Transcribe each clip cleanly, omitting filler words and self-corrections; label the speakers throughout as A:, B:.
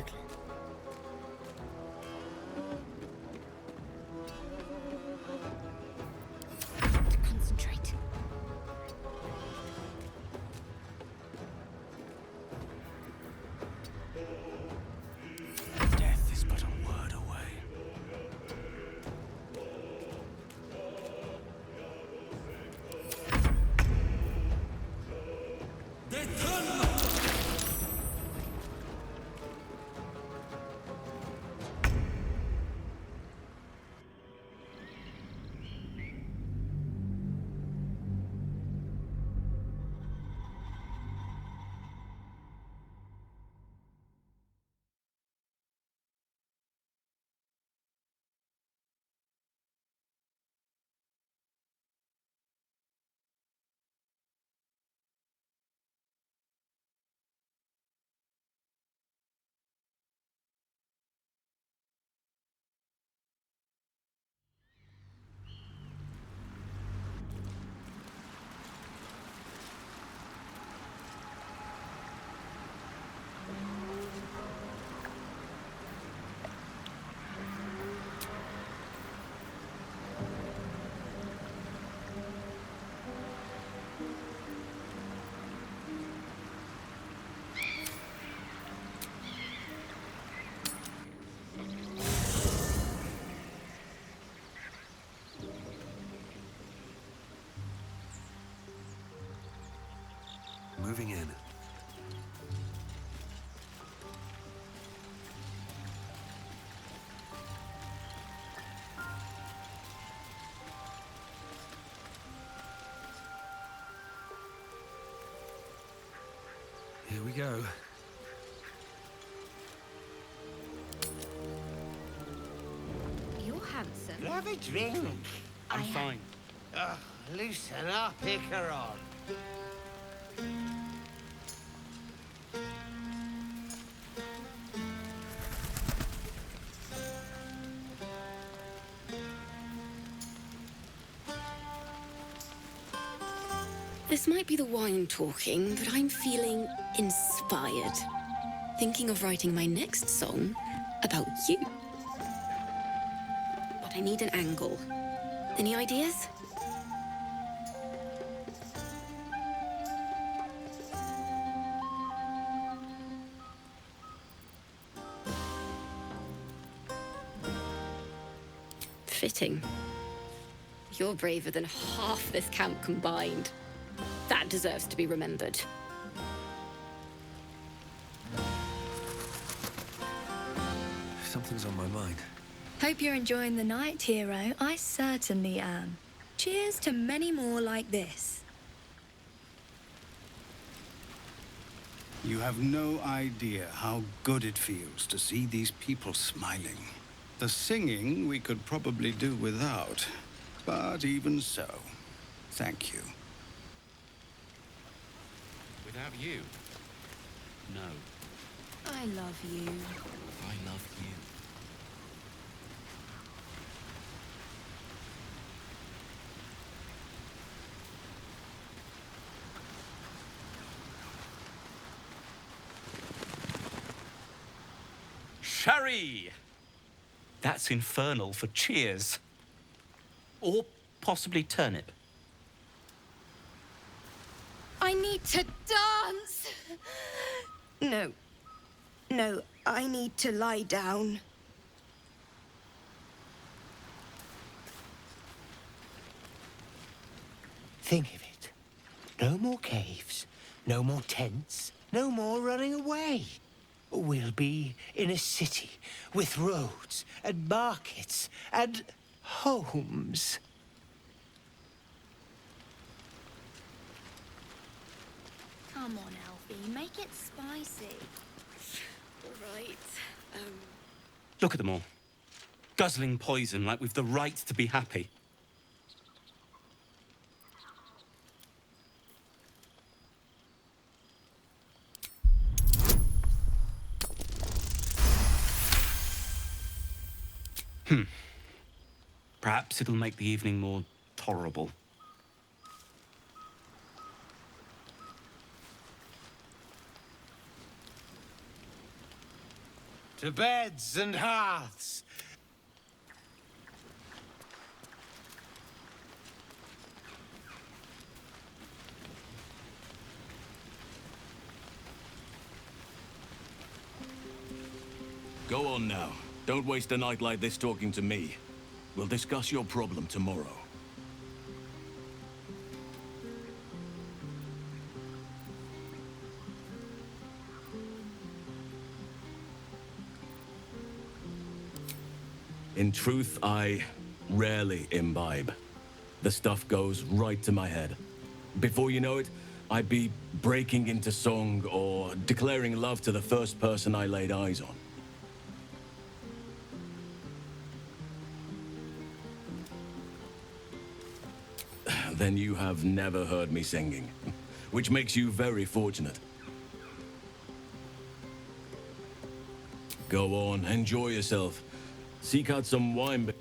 A: quickly.
B: Concentrate.
C: Death is but a word away.
D: Moving in. Here we go.
B: You're handsome.
E: Have a drink.
C: I'm fine.
E: Loosen up, Icaron.
B: This might be the wine talking, but I'm feeling inspired. Thinking of writing my next song about you. But I need an angle. Any ideas? Fitting. You're braver than half this camp combined. That deserves to be remembered.
D: Something's on my mind.
F: Hope you're enjoying the night, hero. I certainly am. Cheers to many more like this.
A: You have no idea how good it feels to see these people smiling. The singing we could probably do without, but even so, thank you.
C: Without you? No.
F: I love you.
C: I love you. Sherry! That's infernal for cheers. Or possibly turnip.
F: I need to dance! No. No, I need to lie down.
E: Think of it. No more caves, no more tents, no more running away. We'll be in a city with roads and markets and homes.
F: Come on, Alfie, make it spicy.
B: All right.
C: Look at them all. Guzzling poison like we've the right to be happy. Perhaps it'll make the evening more tolerable.
E: To beds and hearths.
G: Go on now. Don't waste a night like this talking to me. We'll discuss your problem tomorrow. In truth, I rarely imbibe. The stuff goes right to my head. Before you know it, I'd be breaking into song or declaring love to the first person I laid eyes on. Then you have never heard me singing, which makes you very fortunate. Go on, enjoy yourself. Seek out some wine.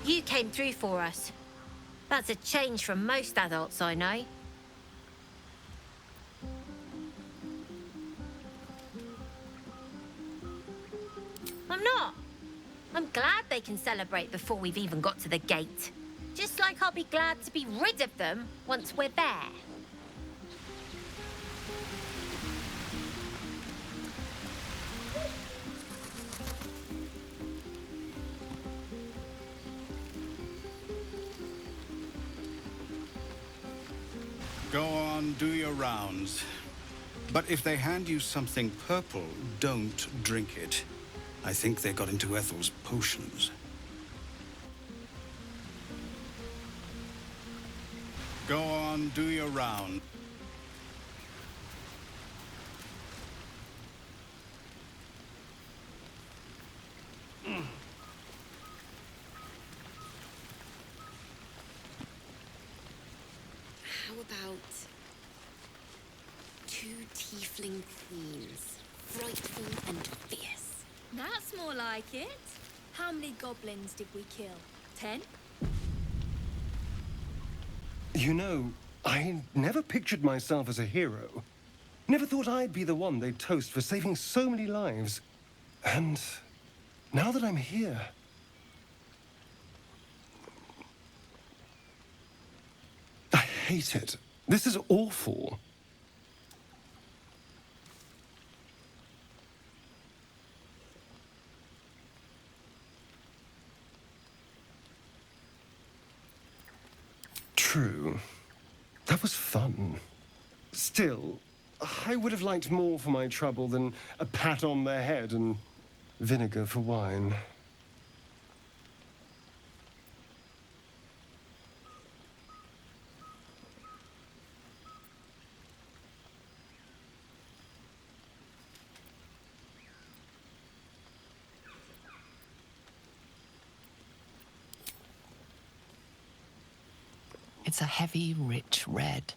H: You came through for us. That's a change from most adults I know. I'm not. I'm glad they can celebrate before we've even got to the gate. Just like I'll be glad to be rid of them once we're there.
A: Go on, do your rounds. But if they hand you something purple, don't drink it. I think they got into Ethel's potions. Go on, do your round.
B: How about two tiefling queens, frightful and fierce?
I: That's more like it. How many goblins did we kill? 10?
J: You know, I never pictured myself as a hero. Never thought I'd be the one they'd toast for saving so many lives. And now that I'm here... I hate it. This is awful. True. That was fun. Still, I would have liked more for my trouble than a pat on the head and vinegar for wine.
K: It's a heavy, rich red,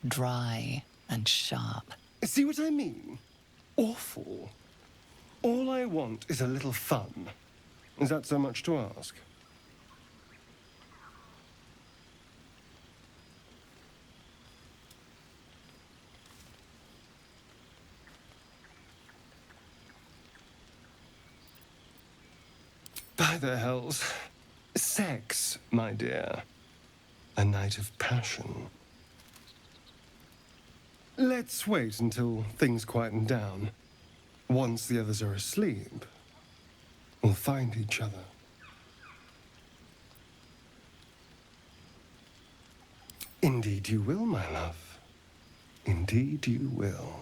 K: dry and sharp.
J: See what I mean? Awful. All I want is a little fun. Is that so much to ask? By the hells. Sex, my dear. A night of passion. Let's wait until things quieten down. Once the others are asleep, we'll find each other. Indeed you will, my love. Indeed you will.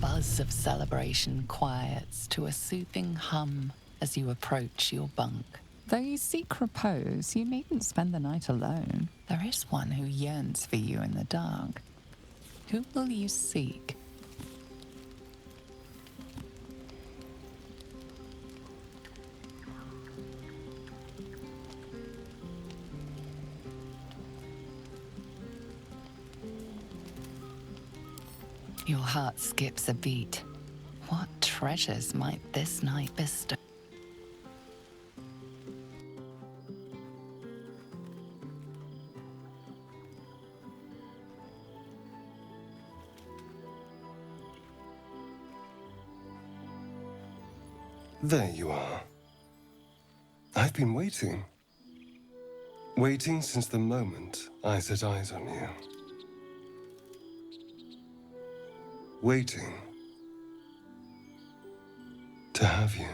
K: Buzz of celebration quiets to a soothing hum as you approach your bunk.
L: Though you seek repose, you needn't spend the night alone.
K: There is one who yearns for you in the dark. Who will you seek? Your heart skips a beat. What treasures might this night bestow?
J: There you are. I've been waiting. Waiting since the moment I set eyes on you. Waiting to have you.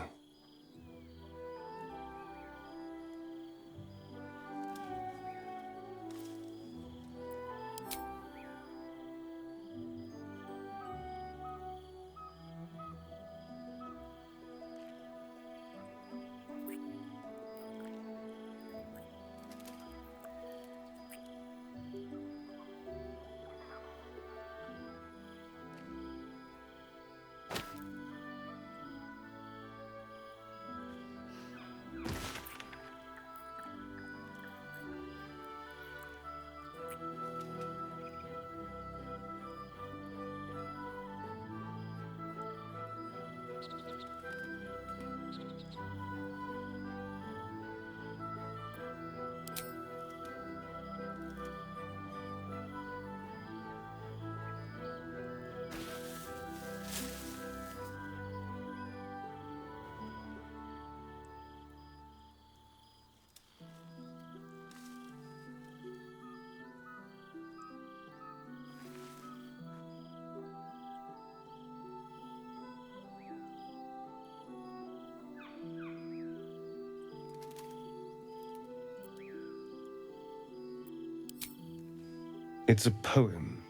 J: It's a poem.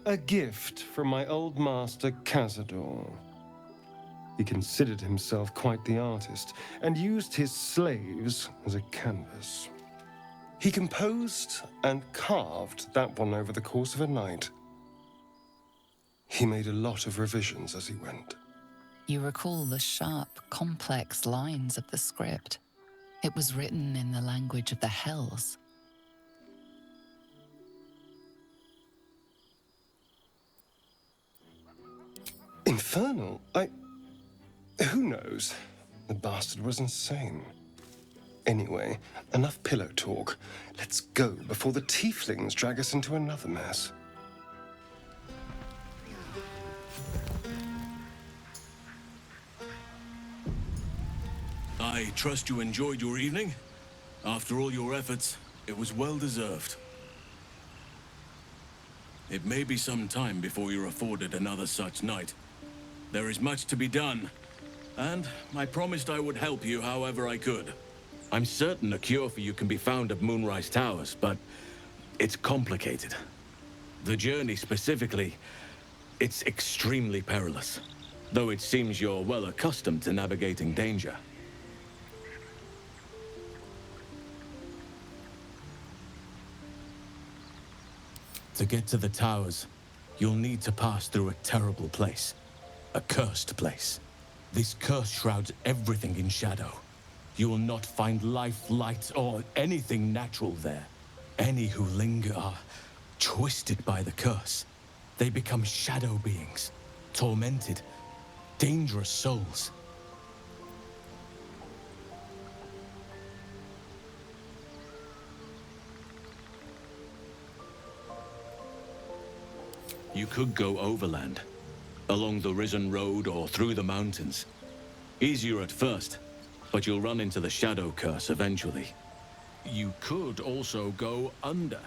J: A gift from my old master, Cazador. He considered himself quite the artist and used his slaves as a canvas. He composed and carved that one over the course of a night. He made a lot of revisions as he went.
K: You recall the sharp, complex lines of the script. It was written in the language of the Hells.
J: Infernal? Who knows? The bastard was insane. Anyway, enough pillow talk. Let's go before the tieflings drag us into another mess.
G: I trust you enjoyed your evening. After all your efforts, it was well deserved. It may be some time before you're afforded another such night. There is much to be done, and I promised I would help you however I could. I'm certain a cure for you can be found at Moonrise Towers, but it's complicated. The journey specifically, it's extremely perilous, though it seems you're well accustomed to navigating danger. To get to the towers, you'll need to pass through a terrible place. A cursed place. This curse shrouds everything in shadow. You will not find life, light, or anything natural there. Any who linger are twisted by the curse. They become shadow beings, tormented, dangerous souls. You could go overland, along the Risen Road or through the mountains. Easier at first, but you'll run into the Shadow Curse eventually. You could also go under.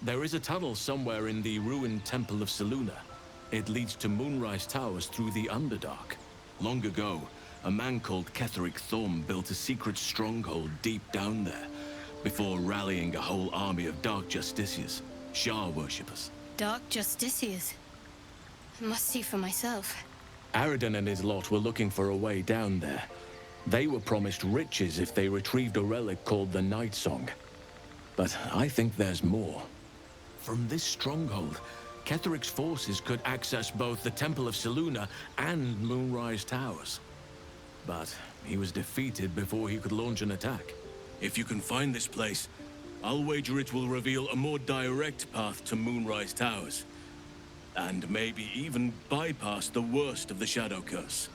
G: There is a tunnel somewhere in the ruined Temple of Selûne. It leads to Moonrise Towers through the Underdark. Long ago, a man called Ketheric Thorm built a secret stronghold deep down there, before rallying a whole army of Dark Justiciars, Shah worshippers.
F: Dark Justiciars. I must see for myself.
G: Aridon and his lot were looking for a way down there. They were promised riches if they retrieved a relic called the Night Song. But I think there's more. From this stronghold, Ketheric's forces could access both the Temple of Selûne and Moonrise Towers. But he was defeated before he could launch an attack. If you can find this place, I'll wager it will reveal a more direct path to Moonrise Towers. and maybe even bypass the worst of the Shadow Curse.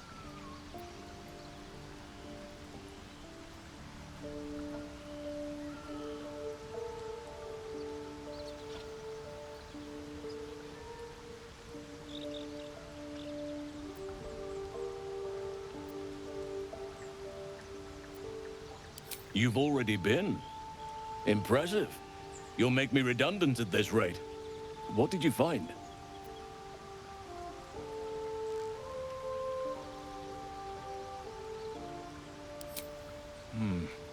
G: You've already been. Impressive. You'll make me redundant at this rate. What did you find?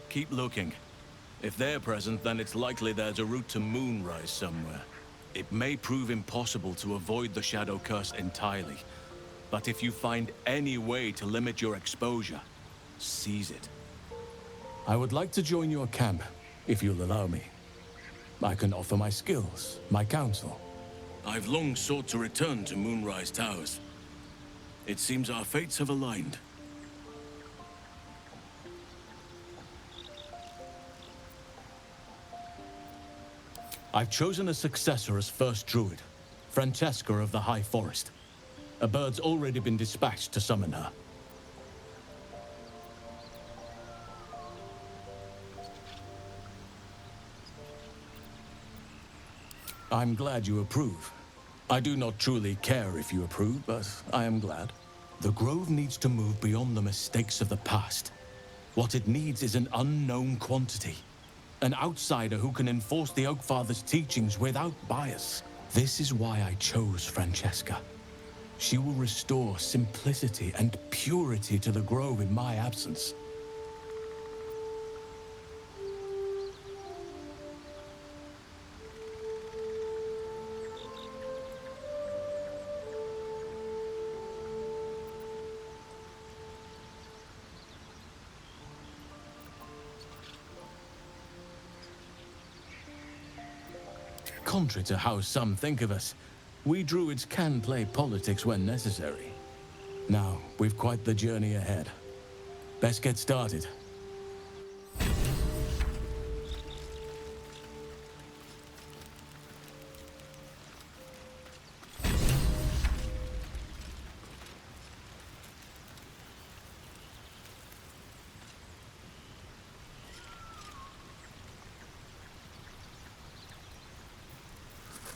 G: Keep looking. If they're present, then it's likely there's a route to Moonrise somewhere. It may prove impossible to avoid the Shadow Curse entirely, but if you find any way to limit your exposure, seize it. I would like to join your camp, if you'll allow me. I can offer my skills, my counsel. I've long sought to return to Moonrise Towers. It seems our fates have aligned. I've chosen a successor as first druid, Francesca of the High Forest. A bird's already been dispatched to summon her. I'm glad you approve. I do not truly care if you approve, but I am glad. The Grove needs to move beyond the mistakes of the past. What it needs is an unknown quantity. An outsider who can enforce the Oakfather's teachings without bias. This is why I chose Francesca. She will restore simplicity and purity to the Grove in my absence. Contrary to how some think of us, we druids can play politics when necessary. Now, we've quite the journey ahead. Best get started.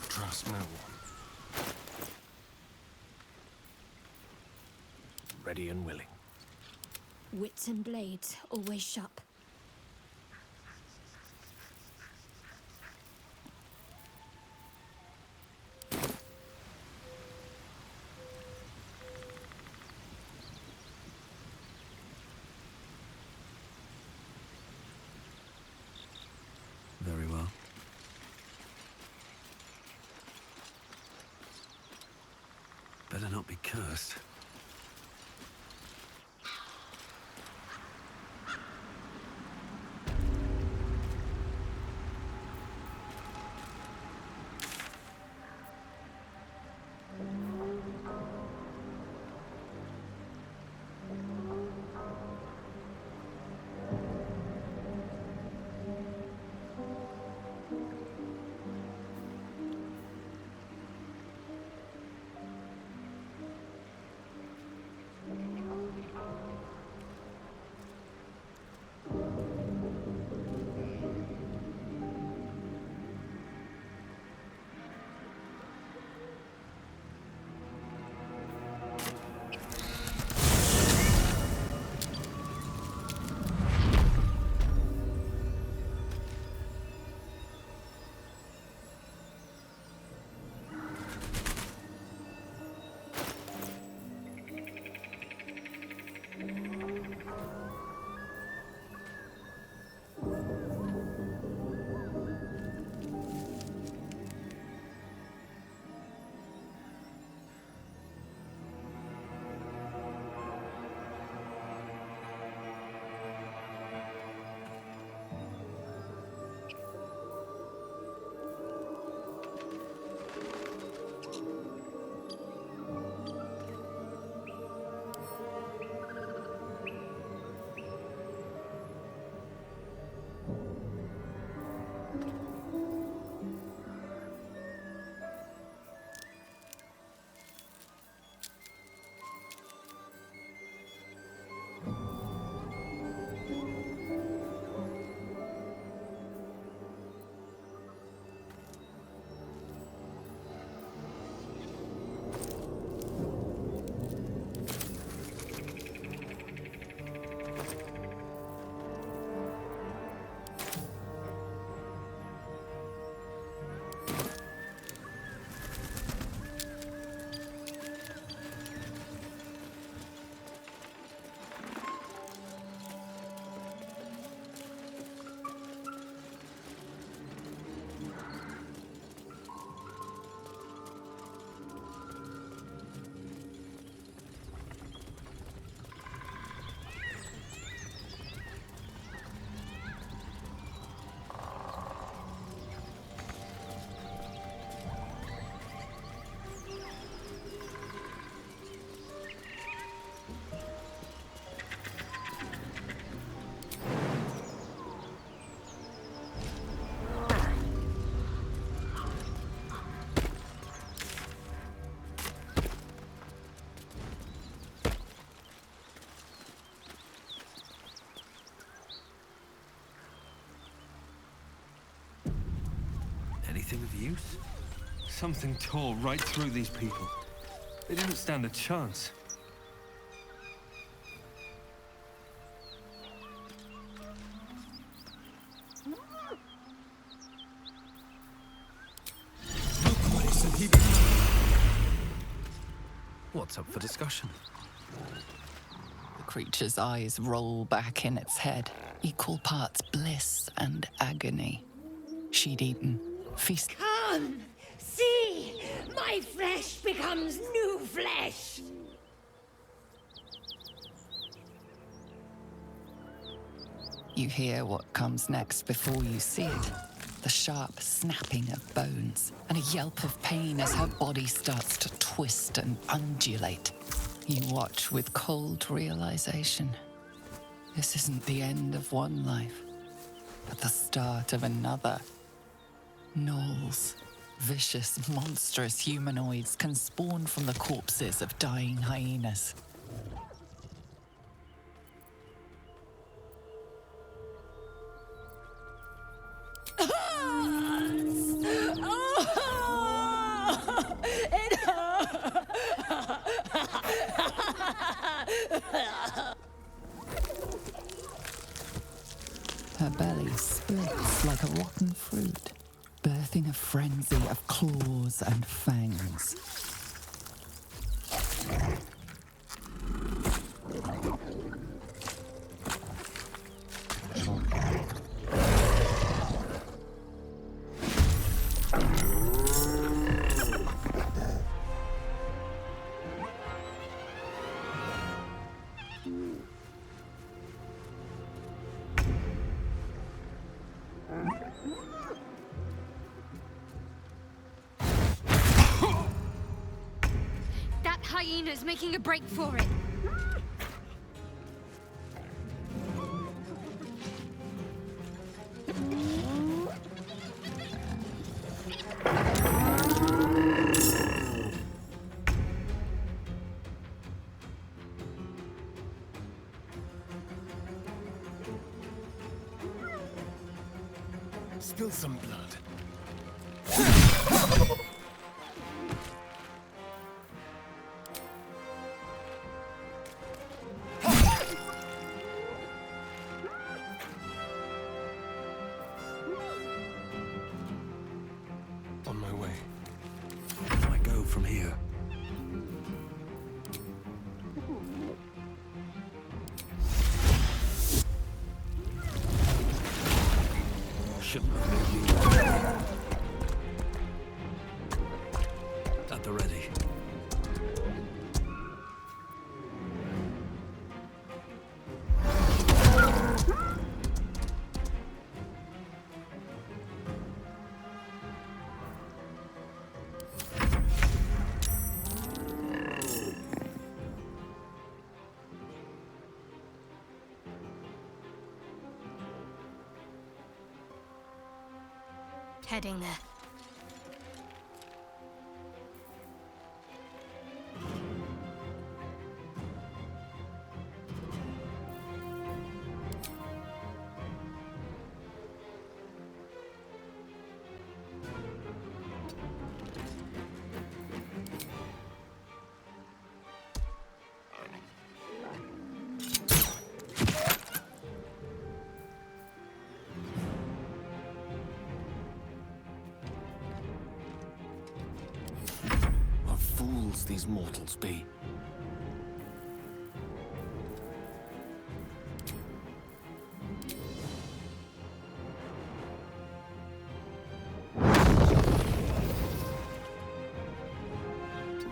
J: Trust no one.
D: Ready and willing.
I: Wits and blades always sharp.
D: Very well. Better not be cursed. Anything of use?
J: Something tore right through these people. They didn't stand a chance.
D: What's up for discussion?
K: The creature's eyes roll back in its head, equal parts bliss and agony. She'd eaten, feast.
F: Come! See! My flesh becomes new flesh!
K: You hear what comes next before you see it. The sharp snapping of bones, and a yelp of pain as her body starts to twist and undulate. You watch with cold realization. This isn't the end of one life, but the start of another. Gnolls, vicious, monstrous humanoids can spawn from the corpses of dying hyenas. Her belly splits like a rotten fruit, birthing a frenzy of claws and fangs.
F: That hyena's making a break for it.
J: Spill some blood. On my way.
D: Where do I go from here? Shouldn't have made me. At the ready.
F: Heading there.
D: What fools these mortals be.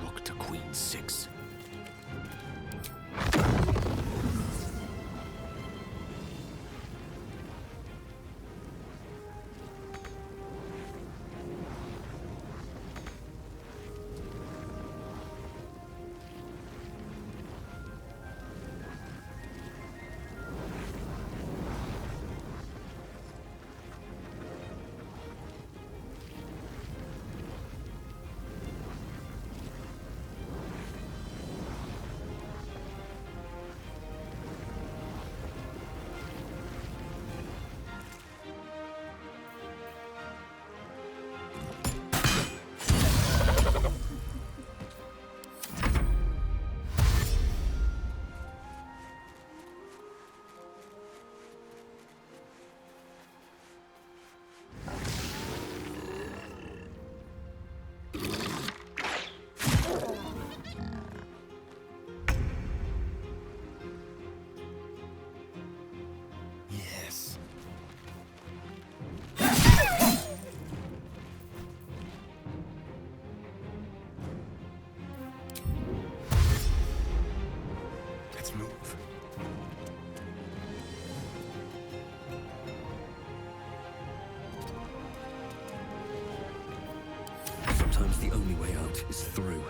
D: Rook to Queen 6. Sometimes the only way out is through.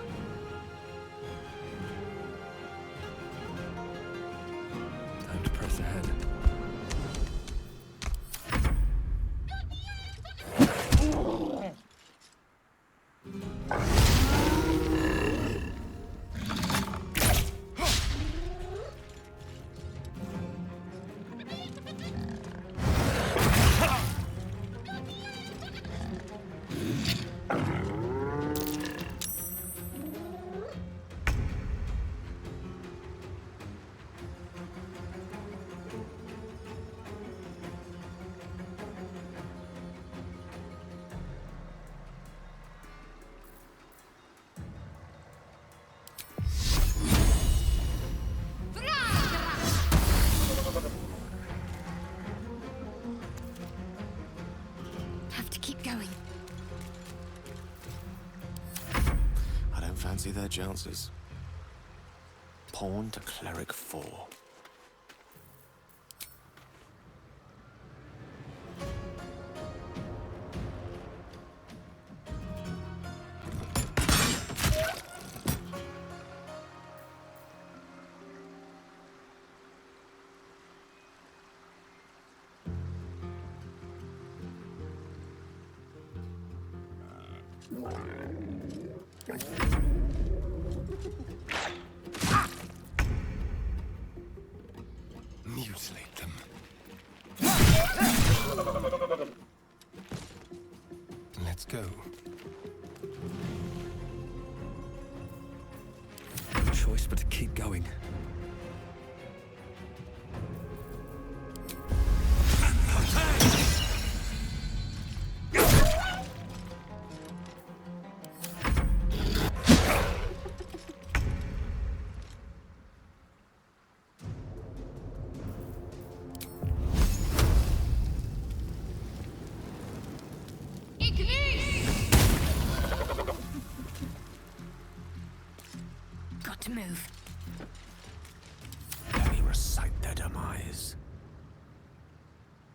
D: Time to press ahead.
F: Have to keep going.
D: I don't fancy their chances. Pawn to cleric 4.
J: Mutilate them. Let's go.
D: No choice but to keep going.
F: Got to move.
D: Let me recite their demise.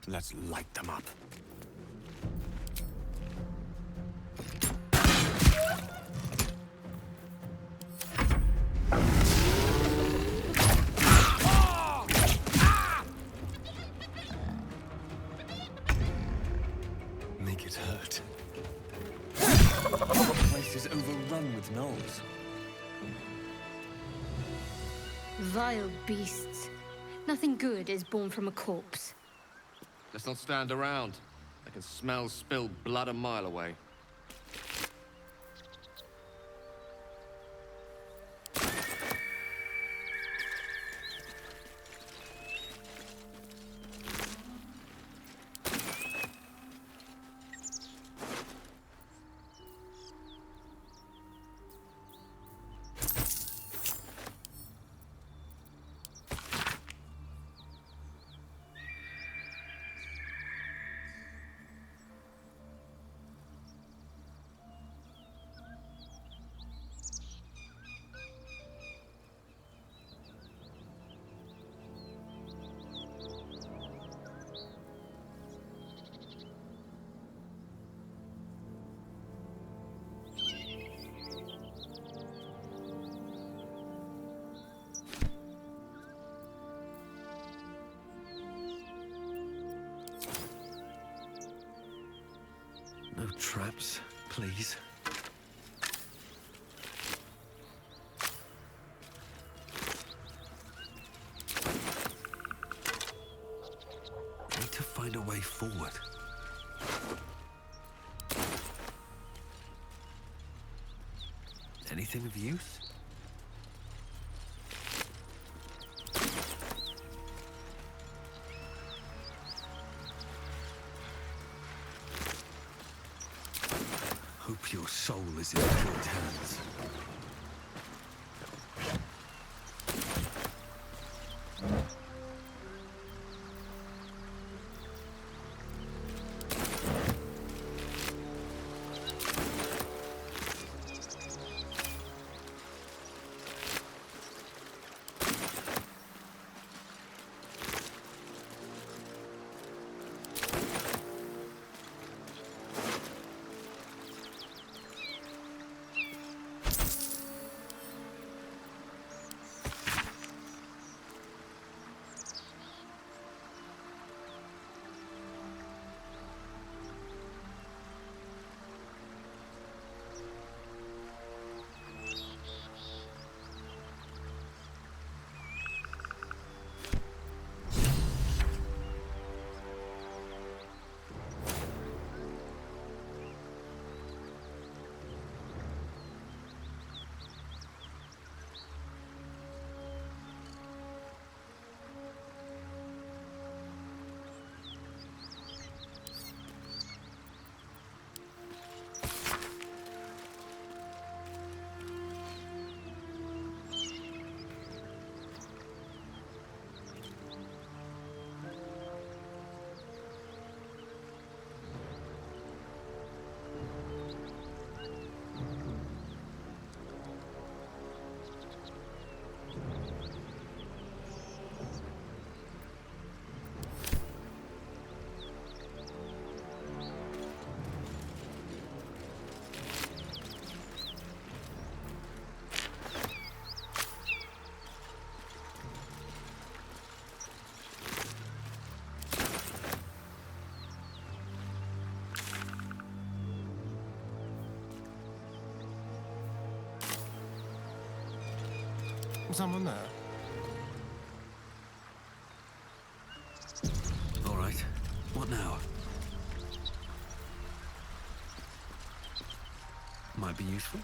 D: Let's light them up.
J: Make it hurt.
D: The place is overrun with gnolls.
I: Vile beasts. Nothing good is born from a corpse.
M: Let's not stand around. I can smell spilled blood a mile away.
D: No traps, please. Need to find a way forward. Anything of use? Hope your soul is in good hands. Someone there?
N: All right. What now? Might be useful.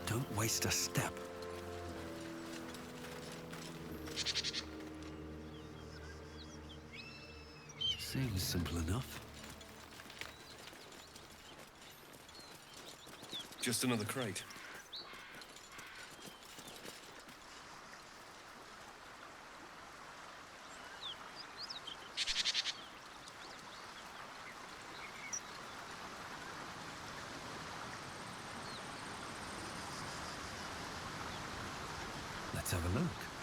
N: Don't waste a step. Seems simple enough.
O: Just another crate.
N: Let's have a look.